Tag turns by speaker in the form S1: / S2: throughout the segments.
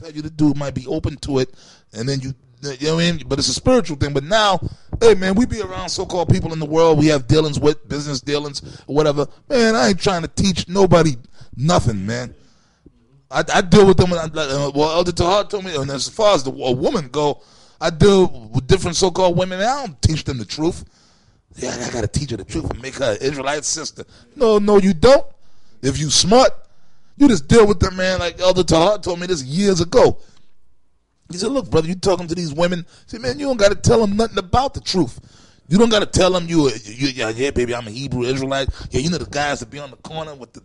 S1: tell you to do might be open to it, and then you know what I mean? But it's a spiritual thing. But now, hey, man, we be around so-called people in the world we have dealings with, business dealings, or whatever. Man, I ain't trying to teach nobody nothing, man. I deal with them. Well, Elder Tahar told me, and as far as a woman go, I deal with different so-called women, and I don't teach them the truth. Yeah, I got to teach her the truth and make her an Israelite sister. No, you don't. If you smart, you just deal with them, man. Like Elder Tahar told me this years ago. He said, look, brother, you talking to these women. He said, man, you don't got to tell them nothing about the truth. You don't got to tell them yeah, baby, I'm a Hebrew Israelite. Yeah, you know the guys that be on the corner with the,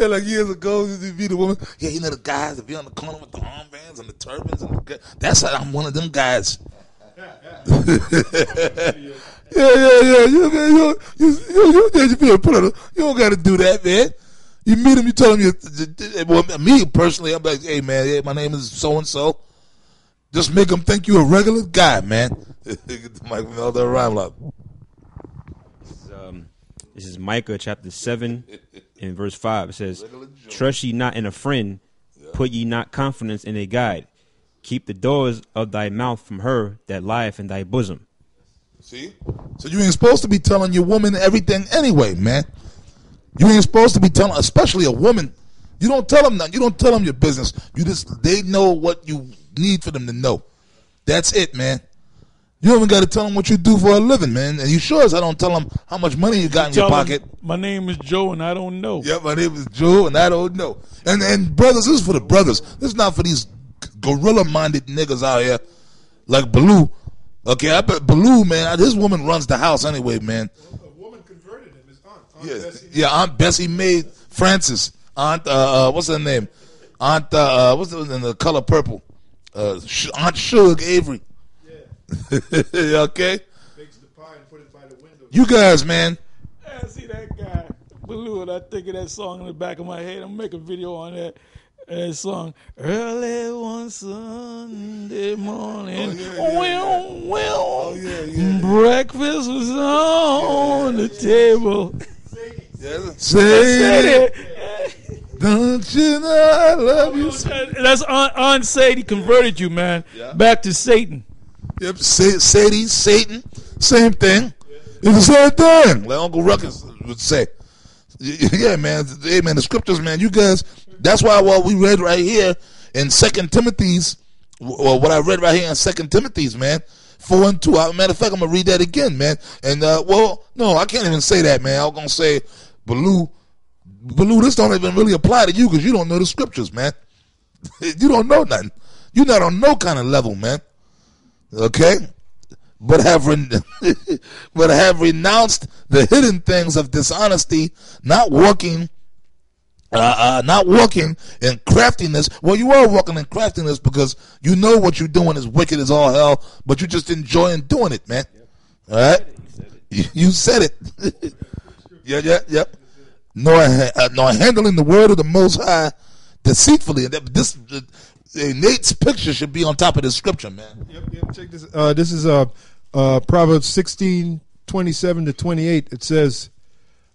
S1: like years ago, you be the woman. Yeah, you know the guys that be on the corner with the armbands and the turbans. That's how I'm one of them guys. Yeah. You don't got to do that, man. You meet him, you tell him, me personally, I'm like, hey, man, my name is so-and-so. Just make them think you a regular guy, man. Get the mic from the other rhyme like.
S2: This is Micah chapter 7 and verse 5. It says, trust ye not in a friend, put ye not confidence in a guide. Keep the doors of thy mouth from her that lieth in thy bosom.
S1: See? So you ain't supposed to be telling your woman everything anyway, man. You ain't supposed to be telling, especially a woman. You don't tell them nothing. You don't tell them your business. They know what you need for them to know. That's it, man. You don't even got to tell them what you do for a living, man. And you sure as I don't tell them how much money you got in your pocket.
S3: My name is Joe and I don't know.
S1: Yeah, my name is Joe and I don't know. And brothers, this is for the brothers. This is not for these gorilla-minded niggas out here like Baloo. Okay, I bet Baloo, man, his woman runs the house anyway, man.
S4: Well, a woman converted him. His aunt
S1: Bessie. Yeah, Aunt Bessie made Francis. Aunt, what's her name? Aunt, what's in the color purple? Aunt Suge Avery. Yeah. Okay?
S4: Bakes the pie and put it by the window.
S1: You guys, man.
S3: I see that guy, Baloo, and I think of that song in the back of my head. I'm going to make a video on that song. Early one Sunday morning. Breakfast was on the table.
S1: Sadie. Don't you know I love you?
S3: That's Aunt Sadie converted you, man. Yeah. Back to Satan.
S1: Yep, Sadie, Satan, same thing. It's the same thing, like Uncle Ruckus would say. Yeah, man. Hey, man, the scriptures, man. You guys, that's why what we read right here in 2 Timothy's, or what I read right here in 2 Timothy's, man, 4 and 2. Matter of fact, I'm going to read that again, man. And, well, no, I can't even say that, man. I was going to say, Baloo, this don't even really apply to you because you don't know the scriptures, man. You don't know nothing. You're not on no kind of level, man. Okay? But have renounced the hidden things of dishonesty, not walking in craftiness. Well, you are walking in craftiness because you know what you're doing is wicked as all hell, but you're just enjoying doing it, man. All right? You said it. Yep. Nor handling the word of the Most High deceitfully. This Nate's picture should be on top of the scripture, man.
S4: Yep. Check this. This is Proverbs 16:27-28. It says,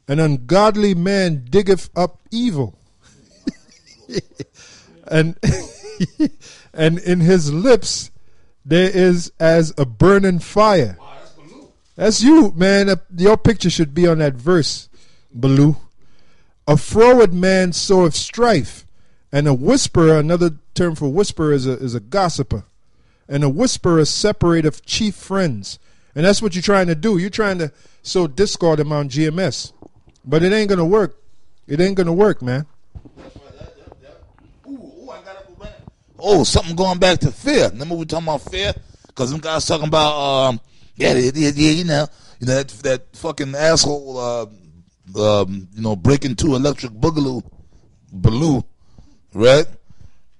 S4: "An ungodly man diggeth up evil, and and in his lips there is as a burning fire." Wow, that's Baloo. That's you, man. Your picture should be on that verse, Baloo. "A froward man soweth strife, and a whisperer," another term for whisperer is a gossiper, "and a whisperer separateth chief friends." And that's what you're trying to do. You're trying to sow discord among GMS. But it ain't going to work. It ain't going to work, man.
S1: Ooh, I got it. Oh, something going back to fear. Remember we talking about fear? Because them guys talking about, you know that fucking asshole, breaking two electric Baloo, right?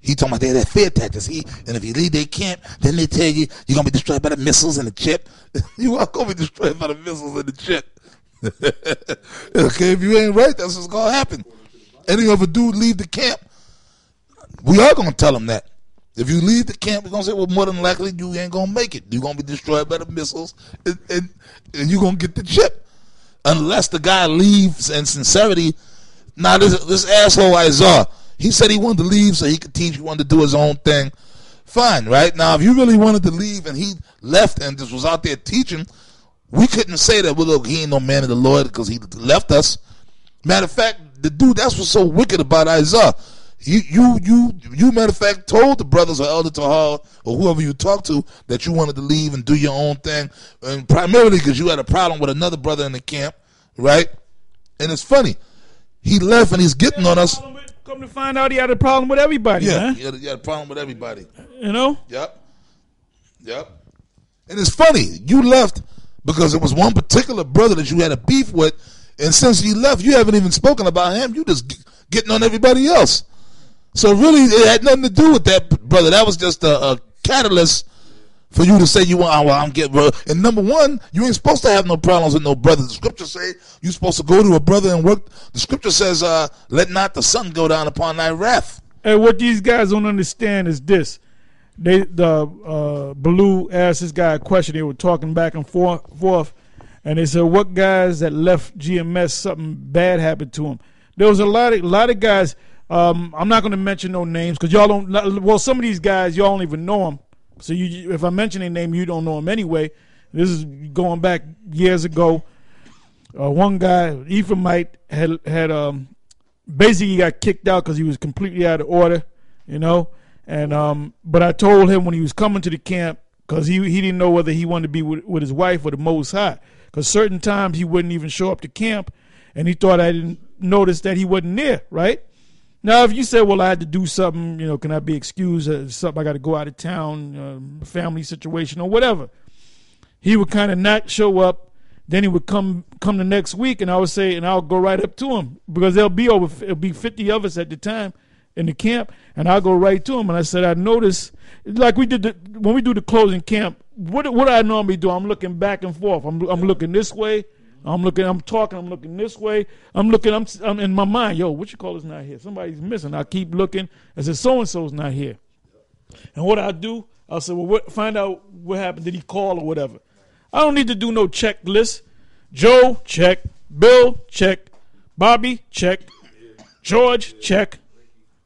S1: He talking about that fear tactics. And if you leave their camp, then they tell you you're going to be destroyed by the missiles and the chip. You are going to be destroyed by the missiles and the chip. Okay, if you ain't right, that's what's going to happen. Any other dude leave the camp, we are going to tell him that. If you leave the camp, we're going to say, well, more than likely, you ain't going to make it. You're going to be destroyed by the missiles, and you're going to get the chip. Unless the guy leaves in sincerity. Now, this asshole Isaiah, he said he wanted to leave so he could teach. He wanted to do his own thing. fine, right? Now, if you really wanted to leave and he left and just was out there teaching, we couldn't say that, well, look, he ain't no man of the Lord because he left us. Matter of fact, the dude, that's what's so wicked about Isaiah. You, matter of fact, told the brothers or Elder Tahal or whoever you talked to that you wanted to leave and do your own thing, and primarily because you had a problem with another brother in the camp, right? And it's funny. He left and he's getting on us.
S3: Come to find out, he had a problem with everybody,
S1: Yeah,
S3: man.
S1: he had a problem with everybody.
S3: You know?
S1: Yep. And it's funny. You left because it was one particular brother that you had a beef with, and since you left, you haven't even spoken about him. You just getting on everybody else. So really, it had nothing to do with that brother. That was just a catalyst for you to say you want. Well, I'm getting. And number one, you ain't supposed to have no problems with no brother. The scripture say you're supposed to go to a brother and work. The scripture says, "Let not the sun go down upon thy wrath."
S3: And what these guys don't understand is this: Baloo asked this guy a question. They were talking back and forth, and they said, "What guys that left GMS something bad happened to them?" There was a lot of guys. I'm not going to mention no names because y'all don't. Well, some of these guys y'all don't even know them. So if I mention a name, you don't know them anyway. This is going back years ago. One guy, Ephraimite, had basically got kicked out because he was completely out of order, you know. And but I told him when he was coming to the camp, because he didn't know whether he wanted to be with his wife or the Most High. Because certain times he wouldn't even show up to camp, and he thought I didn't notice that he wasn't there, right? Now, if you say, well, I had to do something, you know, can I be excused? Something I got to go out of town, family situation or whatever. He would kind of not show up. Then he would come the next week, and I would say, and I'll go right up to him because it'll be 50 of us at the time in the camp, and I'll go right to him. And I said, I noticed, like we did when we do the closing camp, what I normally do, I'm looking back and forth. I'm looking this way. I'm talking, I'm looking this way. I'm in my mind, yo, what you call is not here. Somebody's missing. I keep looking. I said, so-and-so's not here. And what I do, I'll say, well, find out what happened. Did he call or whatever? I don't need to do no checklist. Joe, check. Bill, check. Bobby, check. George, check.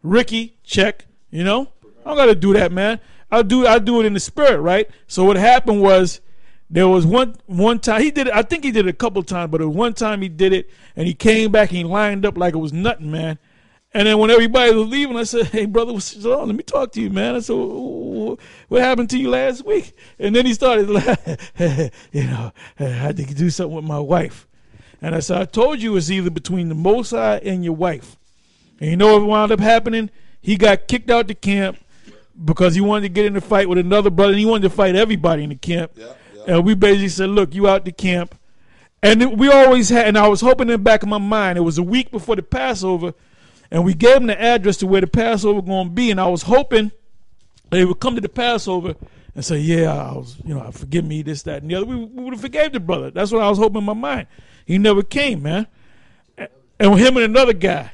S3: Ricky, check. You know? I don't got to do that, man. I do it in the spirit, right? So what happened was, there was one time he did it. I think he did it a couple times, but one time he did it, and he came back and he lined up like it was nothing, man. And then when everybody was leaving, I said, "Hey, brother, what's on? Let me talk to you, man." I said, "What happened to you last week?" And then he started laughing. You know, I had to do something with my wife. And I said, "I told you it's either between the Most High and your wife." And you know what wound up happening? He got kicked out the camp because he wanted to get in a fight with another brother, and he wanted to fight everybody in the camp. Yeah. And we basically said, look, you out the camp. And we always had, and I was hoping in the back of my mind, it was a week before the Passover, and we gave them the address to where the Passover was going to be, and I was hoping they would come to the Passover and say, yeah, forgive me, this, that, and the other. We would have forgave the brother. That's what I was hoping in my mind. He never came, man. And him and another guy,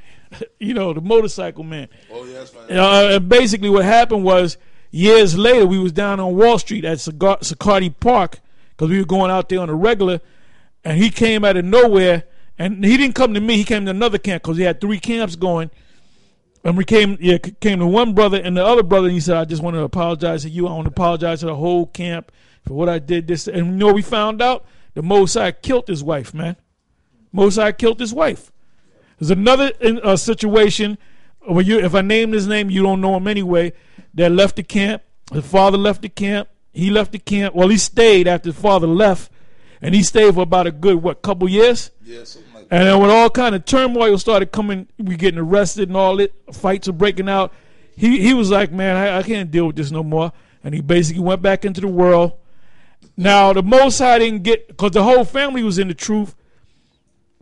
S3: you know, the motorcycle man. Oh, yeah, that's fine. And basically what happened was, years later, we was down on Wall Street at Sicardi Park because we were going out there on a regular, and he came out of nowhere, and he didn't come to me. He came to another camp because he had 3 camps going, and we came to one brother and the other brother, and he said, I just want to apologize to you. I want to apologize to the whole camp for what I did. This, and you know, we found out the Mosai killed his wife, man. Mosai killed his wife. There's another situation where if I name his name, you don't know him anyway. That left the camp. His father left the camp. He left the camp. Well, he stayed after his father left, and he stayed for about a good couple years. Yeah, something like that. And then when all kind of turmoil started coming, we getting arrested and all it, fights are breaking out. He was like, man, I can't deal with this no more, and he basically went back into the world. Now the Most High didn't get, because the whole family was in the truth.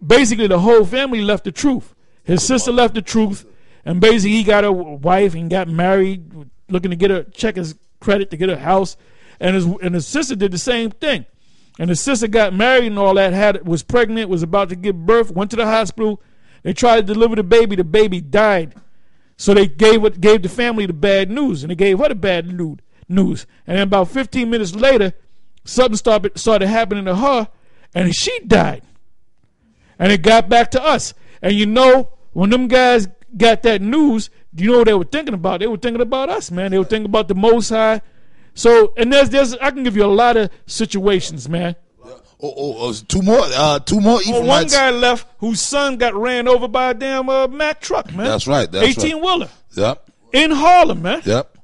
S3: Basically, the whole family left the truth. His sister left the truth, and basically he got a wife and got married, looking to check his credit to get a house, and his sister did the same thing. And his sister got married and all that, was pregnant, was about to give birth, went to the hospital. They tried to deliver the baby. The baby died. So they gave the family the bad news, and they gave her the bad news. And then about 15 minutes later, something started happening to her, and she died. And it got back to us. And you know, when them guys got that news, you know what they were thinking about? They were thinking about us, man. They were thinking about the Most High. So, and there's I can give you a lot of situations, man.
S1: Two more Ephraimites.
S3: One guy left whose son got ran over by a damn Mack truck, man.
S1: That's right.
S3: 18-wheeler.
S1: Yep.
S3: In Harlem, man.
S1: Yep.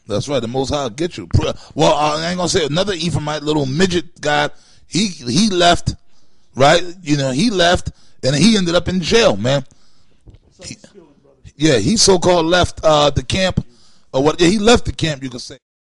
S1: That's right. The Most High will get you. Well, I ain't gonna say another Ephraimite, little midget guy. He left, right? You know, he left, and he ended up in jail, man. He so-called left the camp, or what? Yeah, he left the camp. You could say.